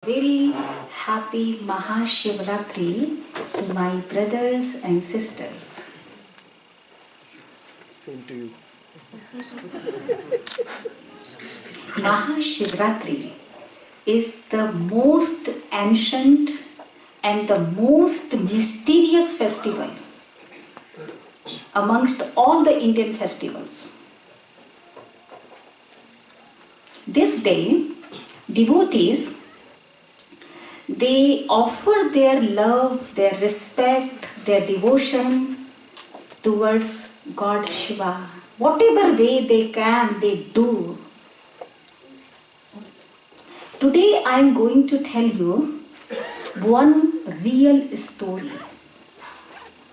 very happy Mahashivratri to my brothers and sisters. Same to you. Mahashivratri is the most ancient and the most mysterious festival amongst all the Indian festivals. This day, devotees, they offer their love, their respect, their devotion towards God Shiva. Whatever way they can, they do. Today I am going to tell you one real story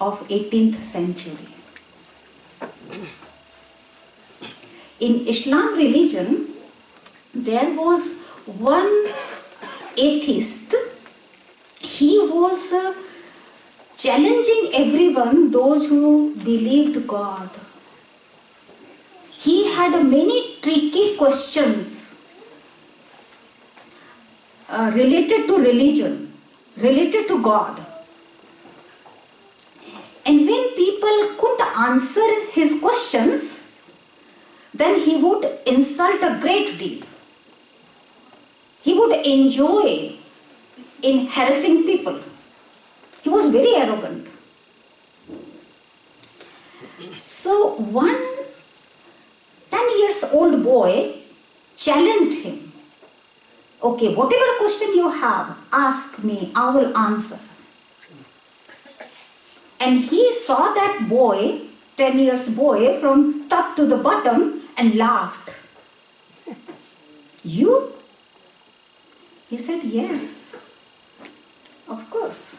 of 18th century. In Islam religion, there was one atheist. He was challenging everyone, those who believed God. He had many tricky questions related to religion, related to God. And when people couldn't answer his questions, then he would insult a great deal. He would enjoy in harassing people. He was very arrogant. So one 10-year-old boy challenged him. Okay, whatever question you have, ask me, I will answer. And he saw that boy, 10 years boy, from top to the bottom and laughed. You? He said, yes, of course.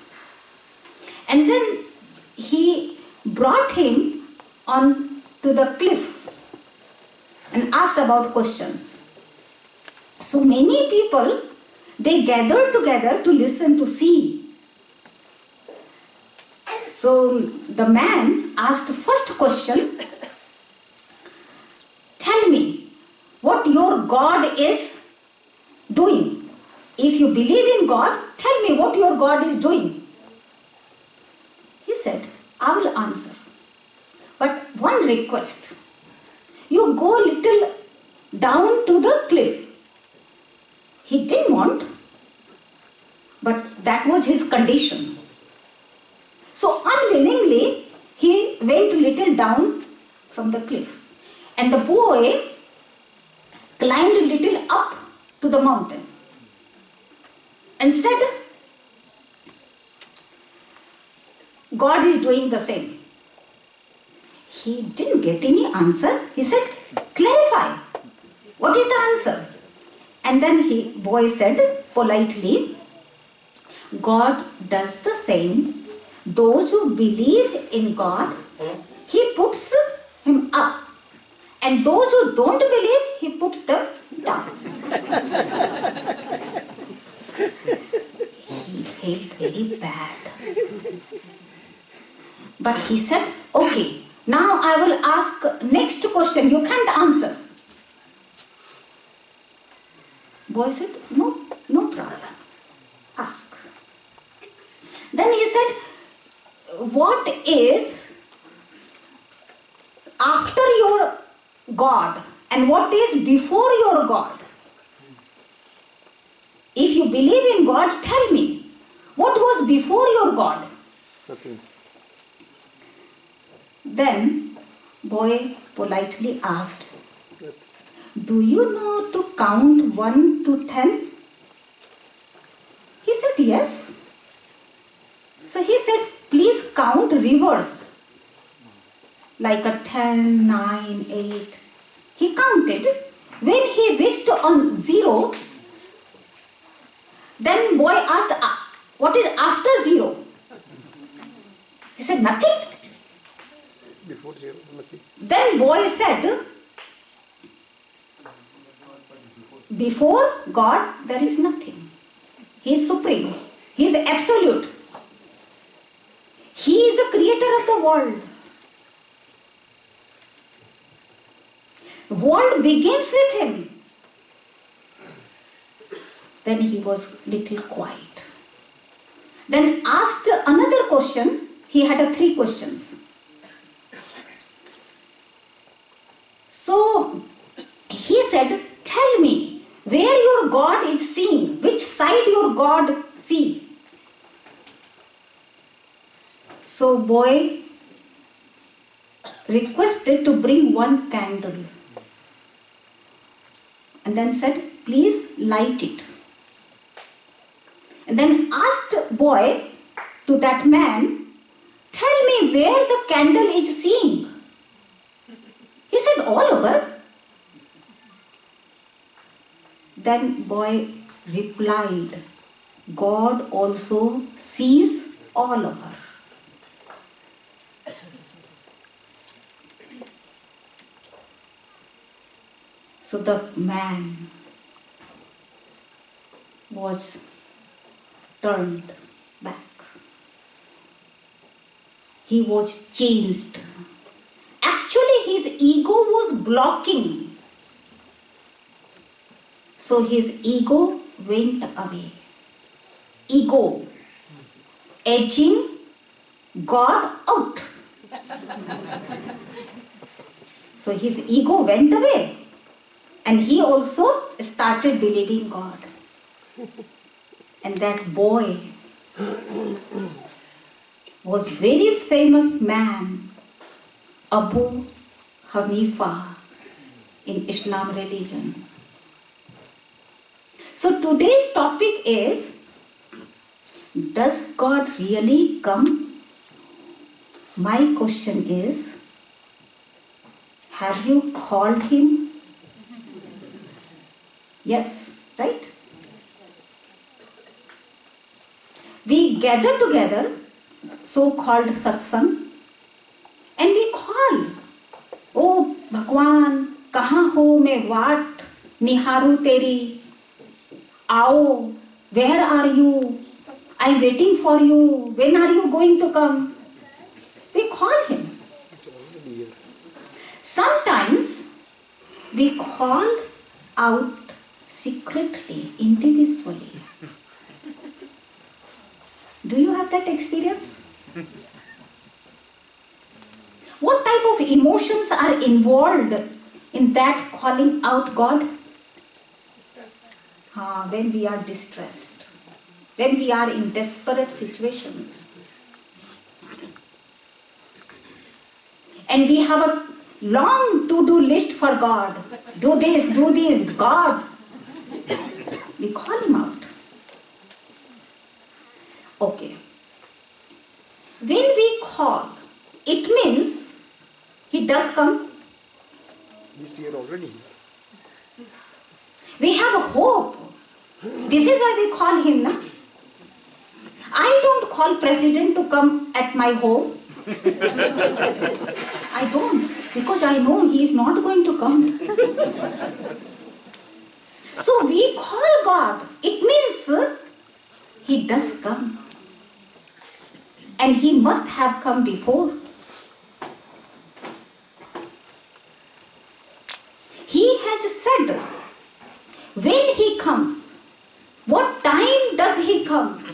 And then he brought him on to the cliff and asked about questions. So many people, they gathered together to listen, to see. So the man asked first question, tell me what your God is doing. If you believe in God, tell me what your God is doing. He said, I will answer. But one request. You go little down to the cliff. He didn't want, but that was his condition. So unwillingly, he went little down from the cliff. And the boy climbed a little up to the mountain and said, God is doing the same. He didn't get any answer. He said, clarify. What is the answer? And then boy said politely, God does the same. Those who believe in God, He puts him up. And those who don't believe, He puts them down. He felt very bad. But he said, okay, now I will ask next question. You can't answer. Boy said, no problem. Ask. Then he said, what is after your God and what is before your God? If you believe in God, tell me, what was before your God? Nothing. Then boy politely asked, do you know to count 1 to 10? He said, yes. So he said, please count reverse. Like a 10, 9, 8. He counted. When he reached on 0, then boy asked, what is after 0? He said, nothing. Before 0, nothing. Then boy said, before God, there is nothing. He is supreme. He is absolute. He is the creator of the world. World begins with Him. Then he was little quiet. Then asked another question. He had 3 questions. So he said, tell me where your God is seeing, which side your God see. So boy requested to bring 1 candle and then said, please light it. And then asked boy to that man, tell me where the candle is seeing. He said, all over. Then boy replied, God also sees all over. So the man was turned back. He was changed. Actually, his ego was blocking. So his ego went away. Ego, edging God out. So his ego went away. And he also started believing God. And that boy was very famous man, Abu Hanifa in Islam religion. So today's topic is, does God really come? My question is, have you called him? Yes, right? We gather together, so-called satsang, and we call, oh Bhagwan, kahan ho, main vaat niharu teri, aao, where are you? I am waiting for you. When are you going to come? We call him. Sometimes we call out secretly, individually. Do you have that experience? What type of emotions are involved in that calling out God? Distress. When we are distressed, when we are in desperate situations. And we have a long to-do list for God. Do this, God. We call him out. Okay. When we call, it means he does come. He's here already. We have a hope. This is why we call him. Na? I don't call president to come at my home. I don't, because I know he is not going to come. So we call God. It means he does come. And he must have come before. He has said, when he comes, what time does he come?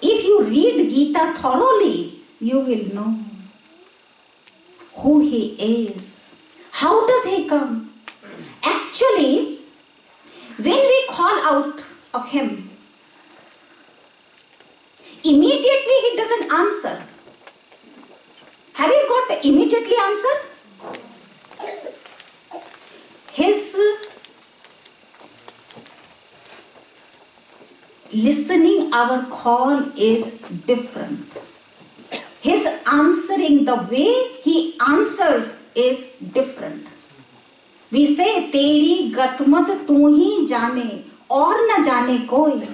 If you read Gita thoroughly, you will know who he is. How does he come? Actually, when we call out of him, immediately he doesn't answer. Have you got the immediately answer? His listening our call is different. His answering, the way he answers is different. We say, Teri gatmat tu hi jane, aur na jane koi.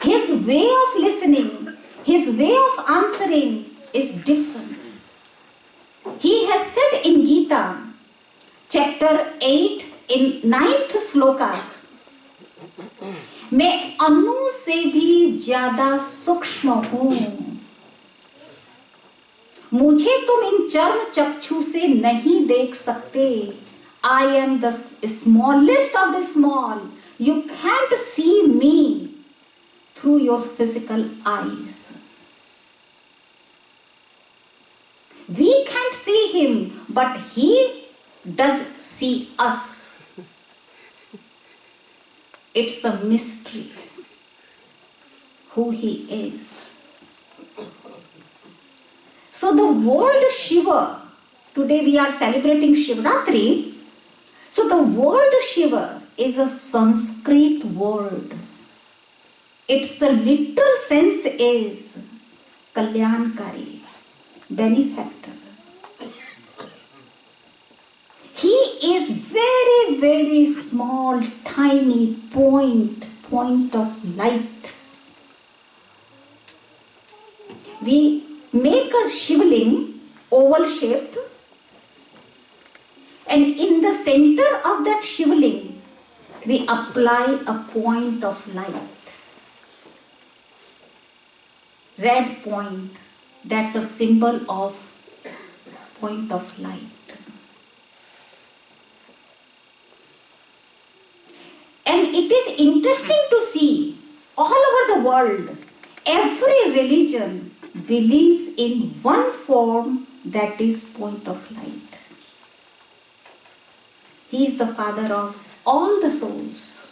His way of listening, his way of answering is different. He has said in Gita, chapter 8, in 9th slokas, मैं अनु से भी ज्यादा सूक्ष्म हूं, मुझे तुम इन चर्म चक्षु से नहीं देख सकते. I am the smallest of the small. You can't see me through your physical eyes. We can't see him, but he does see us. It's a mystery who he is. So the word Shiva, today we are celebrating Shivratri. So the word Shiva is a Sanskrit word. Its literal sense is Kalyankari, benefactor. He is very, very small, tiny point of light. We make a Shivling oval shaped, and in the center of that Shivling we apply a point of light. Red point, that's a symbol of point of light. And it is interesting to see all over the world, every religion believes in one form, that is point of light. He is the father of all the souls.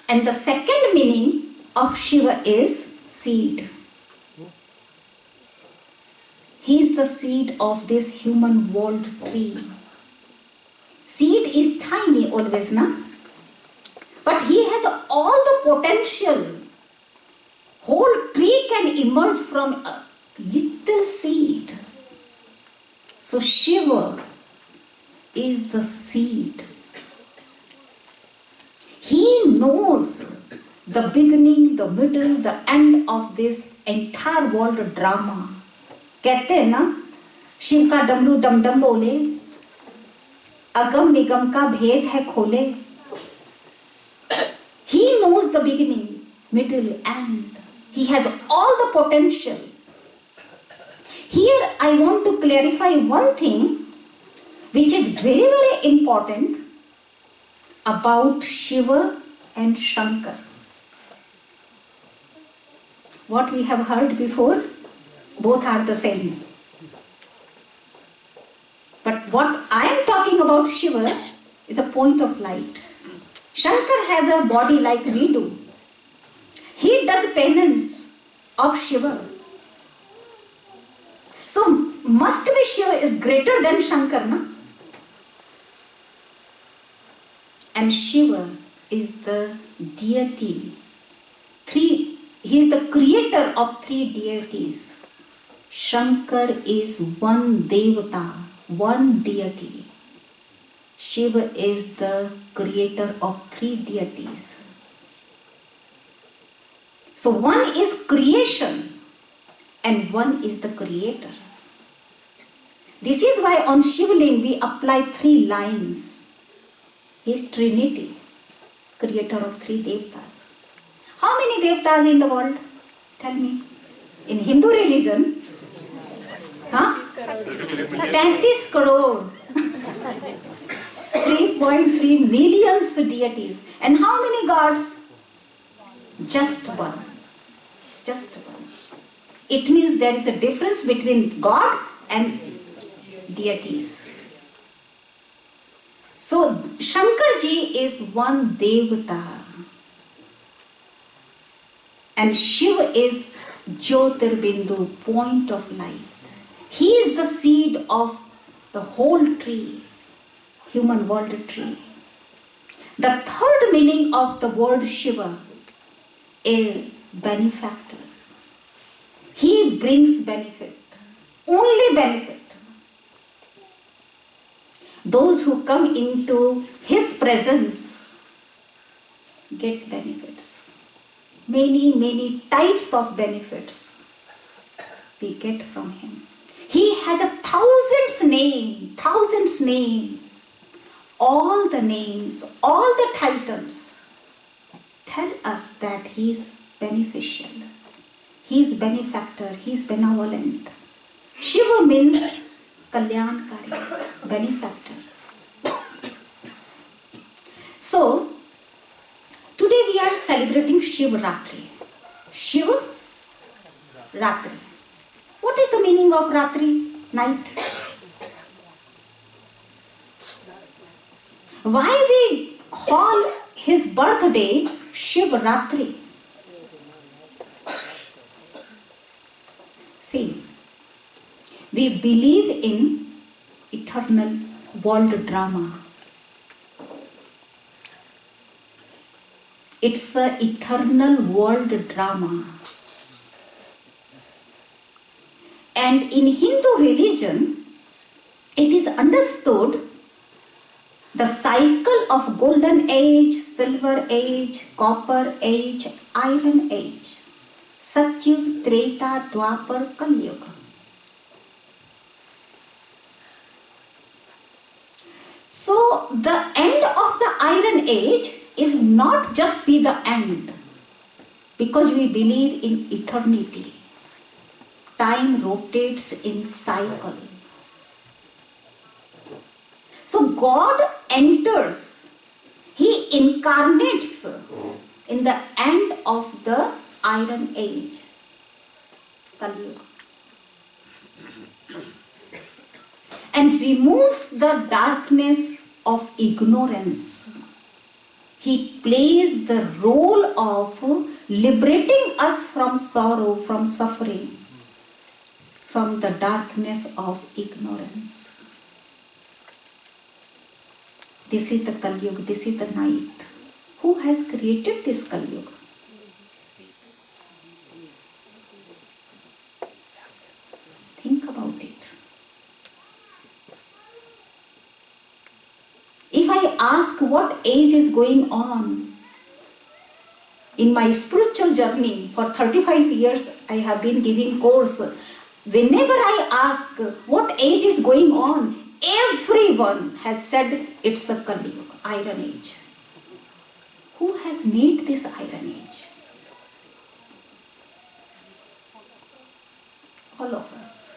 And the second meaning of Shiva is seed. He is the seed of this human world tree. Seed is tiny always, na? But he has all the potential. Whole tree can emerge from a little seed. So Shiva is the seed. He knows the beginning, the middle, the end of this entire world drama. कहते हैं ना, शिव का डमरू डम डम बोले, अगम निगम का भेद है खोले. He knows the beginning, middle, end. He has all the potential. Here I want to clarify one thing which is very, very important about Shiva and Shankar. What we have heard before, both are the same. But what I am talking about Shiva is a point of light. Shankar has a body like we do. He does penance of Shiva. So must be Shiva is greater than Shankar, na? And Shiva is the deity. He is the creator of three deities. Shankar is one devata, one deity. Shiva is the creator of three deities. So one is creation and one is the creator. This is why on Shivling we apply three lines. He is Trinity, creator of three devatas. How many devatas in the world? Tell me. In Hindu religion, 33 crore. 3.3 million deities. And how many gods? Just one. Just one. It means there is a difference between God and deities. So Shankarji is one devata. And Shiva is Jyotirbindu, point of light. He is the seed of the whole tree, human world tree. The third meaning of the word Shiva is benefactor. He brings benefit, only benefit. Those who come into his presence get benefits. Many, many types of benefits we get from him. He has a thousandth name. All the names, all the titles tell us that he is beneficial. He is benefactor, he is benevolent. Shiva means Kalyankari, benefactor. So, today we are celebrating Shivratri. Shivratri. What is the meaning of Ratri? Night. Why we call his birthday Shivratri? See, we believe in eternal world drama. It's an eternal world drama. And in Hindu religion, it is understood the cycle of golden age, silver age, copper age, iron age. Satyug, Treta, Dwapar, Kalyuga. So the end of the iron age is not just be the end, because we believe in eternity. Time rotates in cycle. So God enters, He incarnates in the end of the iron age, Kali, and removes the darkness of ignorance. He plays the role of liberating us from sorrow, from suffering, from the darkness of ignorance. This is the Kali Yuga, this is the night. Who has created this Kali Yuga? Think about it. If I ask what age is going on, in my spiritual journey for 35 years I have been giving course. Whenever I ask what age is going on, everyone has said it's a Kali Yuga, iron age. Who has made this iron age? All of us.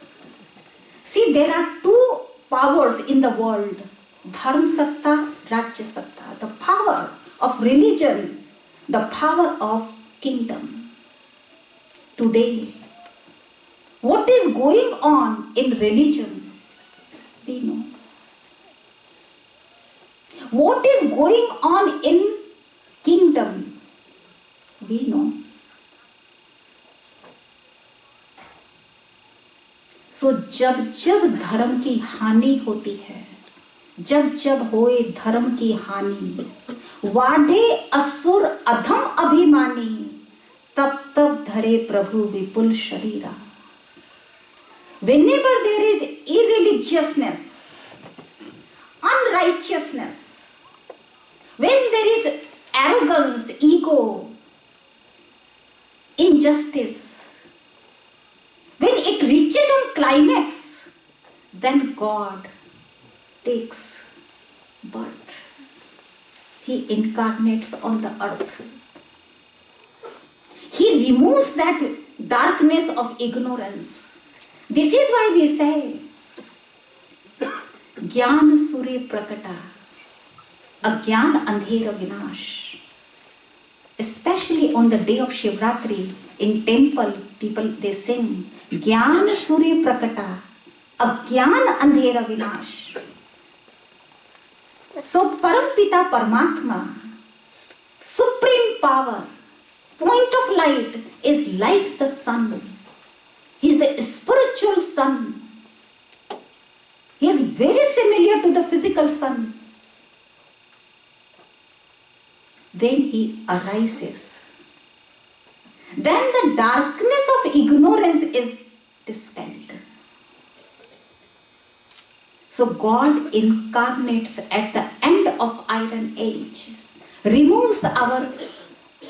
See, there are two powers in the world. Dharma Satta, Rajya Satta. The power of religion, the power of kingdom. Today, what is going on in religion? We know. What is going on in kingdom? We know. So जब जब धर्म की हानि होती है, जब जब होए धर्म की हानि, वाढ़े असुर अधम अभिमानी, तब तब धरे प्रभु विपुल शरीरा. Whenever there is irreligiousness, unrighteousness, when there is arrogance, ego, injustice, when it reaches on climax, then God takes birth. He incarnates on the earth. He removes that darkness of ignorance. This is why we say, Gyan Surya Prakata, Agyan Andhera Vinash. Especially on the day of Shivratri, in temple, people they sing, Gyan Surya Prakata, Agyan Andhera Vinash. So Parampita Paramatma, supreme power, point of light is like the sun. He is the spiritual sun. He is very similar to the physical sun. When he arises, then the darkness of ignorance is dispelled. So God incarnates at the end of iron age, removes our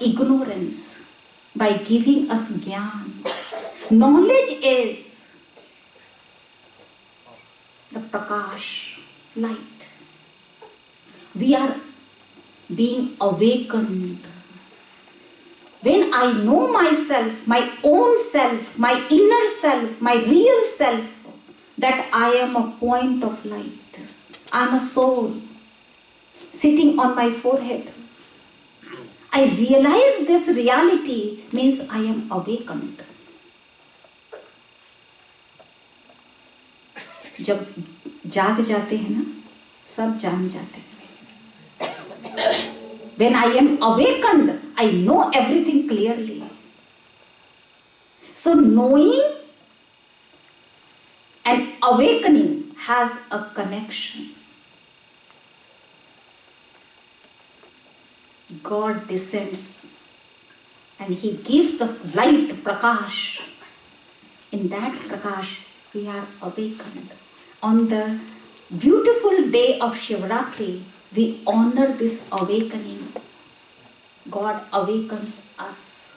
ignorance by giving us Gyan. Knowledge is the Prakash, light. We are being awakened. When I know myself, my own self, my inner self, my real self, that I am a point of light. I am a soul. sitting on my forehead. I realize this reality means I am awakened. जब जाग जाते हैं ना, सब जान जाते हैं. When I am awakened, I know everything clearly. So knowing and awakening has a connection. God descends and He gives the light, prakash. In that prakash, we are awakened. On the beautiful day of Shivratri, we honor this awakening. God awakens us.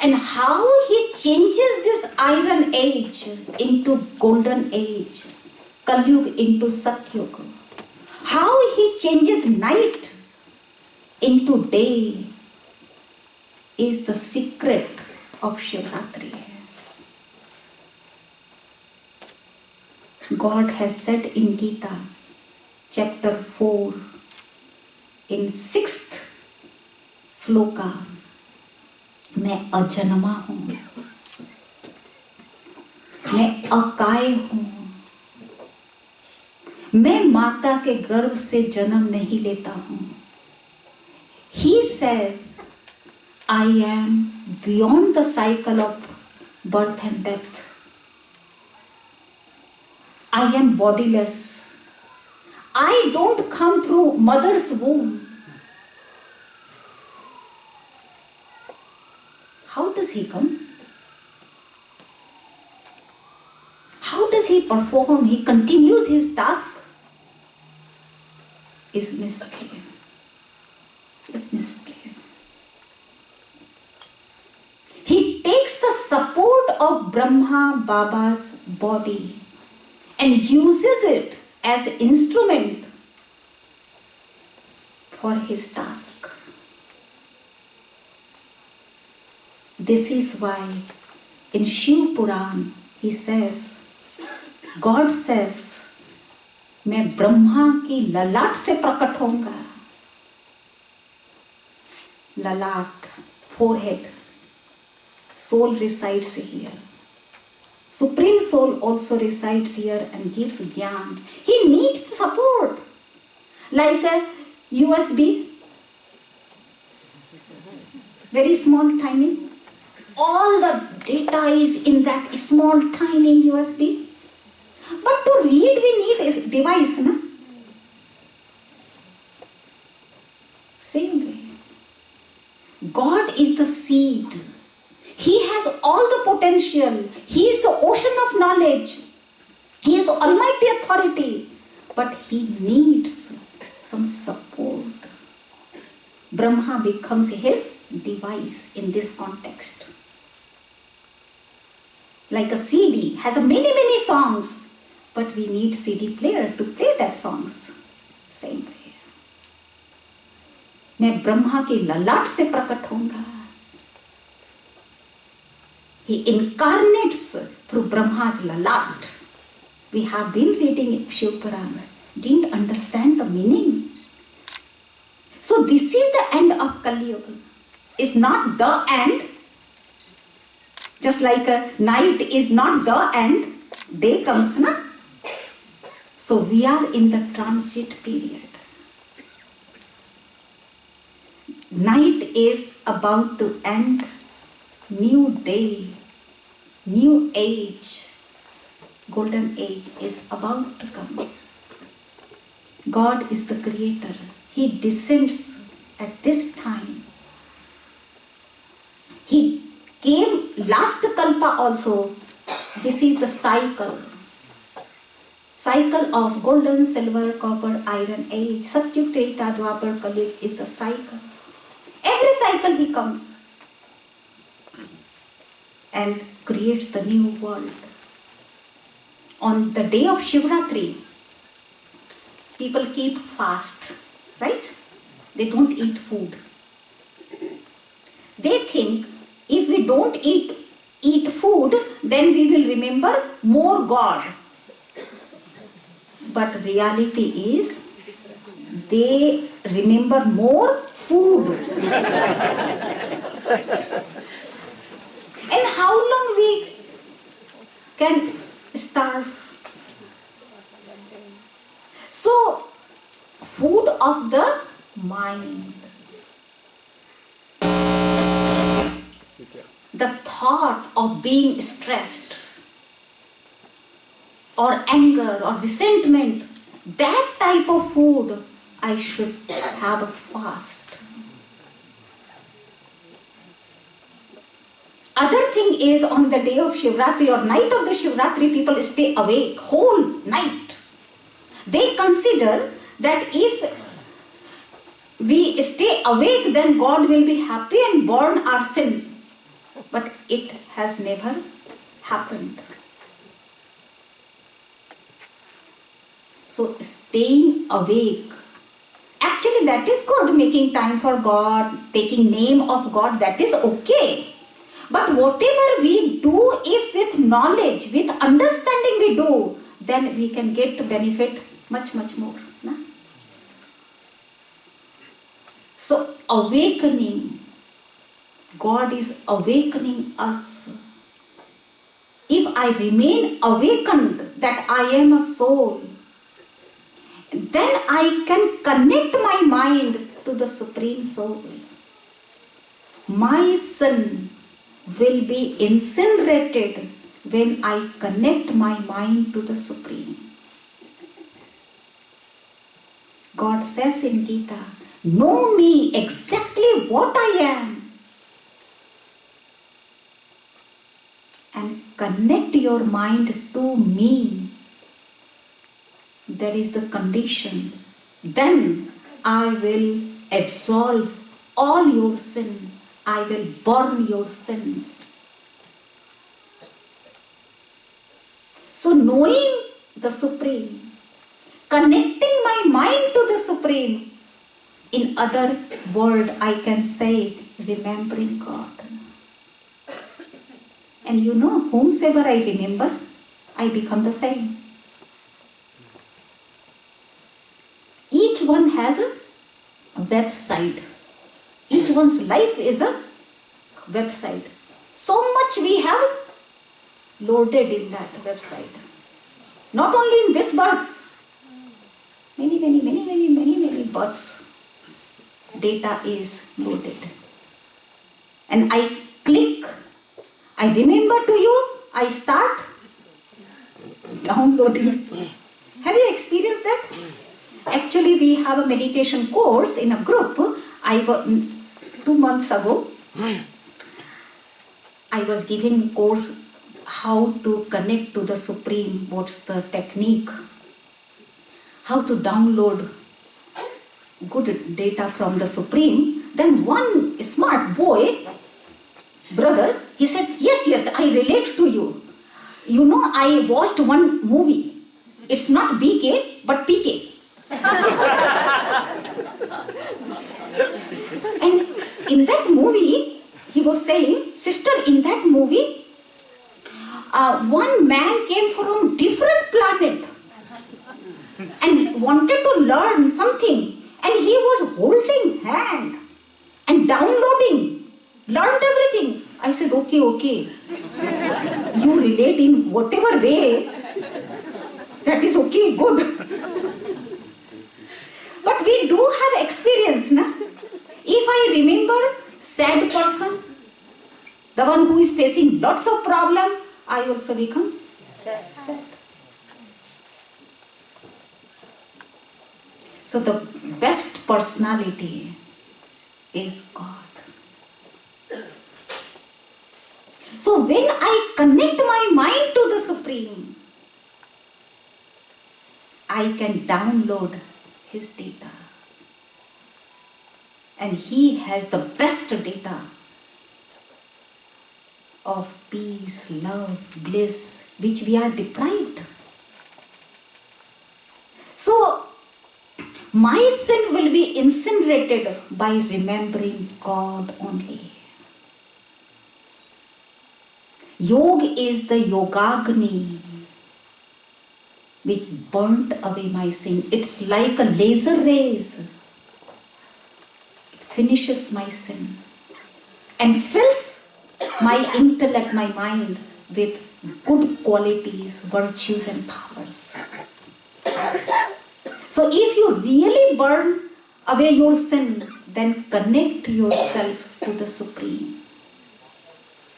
And how He changes this iron age into golden age, Kalyug into Satyug. How He changes night into day is the secret of Shivratri. God has said in Gita, chapter 4, in 6th sloka, मैं अजन्मा हूँ, मैं अकाय हूँ, मैं माता के गर्भ से जन्म नहीं लेता हूँ. He says, I am beyond the cycle of birth and death. I am bodiless. I don't come through mother's womb. How does He come? How does He perform? He continues His task. Is mystery. Is mystery. He takes the support of Brahma Baba's body and uses it as an instrument for His task. This is why in Shiv Puran He says, God says, मैं ब्रह्मा की ललाट से प्रकट होऊंगा. ललाट, forehead. Soul resides here. Supreme Soul also resides here and gives Gyan. He needs support. Like a USB. Very small, tiny. All the data is in that small, tiny USB. But to read we need a device, na? Same way. God is the seed. He has all the potential. He is the ocean of knowledge. He is almighty authority. But He needs some support. Brahma becomes His device in this context. Like a CD has many songs. But we need CD player to play that songs. Same way. मैं ब्रह्मा की ललाट से प्रकट होऊंगा. He incarnates through Brahma's lalat. We have been reading Shiv Puran. Didn't understand the meaning. So this is the end of Kali Yuga. It's not the end. Just like a night is not the end. Day comes, na? So we are in the transit period. Night is about to end. New day, new age, golden age is about to come. God is the creator. He descends at this time. He came last kalpa also. This is the cycle. Cycle of golden, silver, copper, iron age. Satyug, Treta, Dwapar, Kali is the cycle. Every cycle He comes and creates the new world. On the day of Shivratri, people keep fast, right? They don't eat food. They think if we don't eat food, then we will remember more God. But reality is they remember more food. And how long we can starve? So, food of the mind. The thought of being stressed or anger or resentment, that type of food I should have a fast. Other thing is, on the day of Shivratri or night of the Shivratri, people stay awake whole night. They consider that if we stay awake, then God will be happy and burn our sins. But it has never happened. So staying awake, actually that is good, making time for God, taking name of God, that is okay. But whatever we do, if with knowledge, with understanding we do, then we can get benefit much more. Na? So awakening, God is awakening us. If I remain awakened that I am a soul, then I can connect my mind to the Supreme Soul. My sin will be incinerated when I connect my mind to the Supreme. God says in Gita, know me exactly what I am and connect your mind to me. There is the condition. Then I will absolve all your sin. I will burn your sins. So knowing the Supreme, connecting my mind to the Supreme, in other word I can say remembering God. And you know, whomsoever I remember, I become the same. Each one has a website. Each one's life is a website. So much we have loaded in that website. Not only in this birth, many births. Data is loaded. And I click, I remember to you, I start downloading. Have you experienced that? Actually, we have a meditation course in a group. 2 months ago, I was giving a course how to connect to the Supreme, what's the technique, how to download good data from the Supreme. Then one smart boy, brother, he said, yes, I relate to you. You know, I watched one movie. It's not BK, but PK. And in that movie, he was saying, sister, in that movie, one man came from different planet and wanted to learn something, and he was holding hand and downloading, learned everything. I said, okay. You relate in whatever way, that is okay, good. But we do have experience, na? If I remember sad person, the one who is facing lots of problem, I also become sad. So the best personality is God. So when I connect my mind to the Supreme, I can download His data. And He has the best data of peace, love, bliss, which we are deprived. So, my sin will be incinerated by remembering God only. Yoga is the Yogagni. which burnt away my sin. It's like a laser rays. It finishes my sin and fills my intellect, my mind with good qualities, virtues and powers. So if you really burn away your sin, then connect yourself to the Supreme.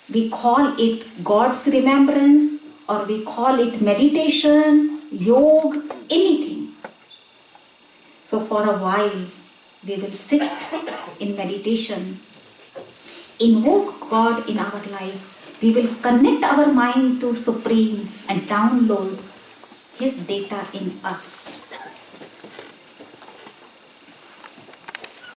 We call it God's remembrance, or we call it meditation, yoga, anything. So for a while, we will sit in meditation, invoke God in our life. We will connect our mind to Supreme and download His data in us.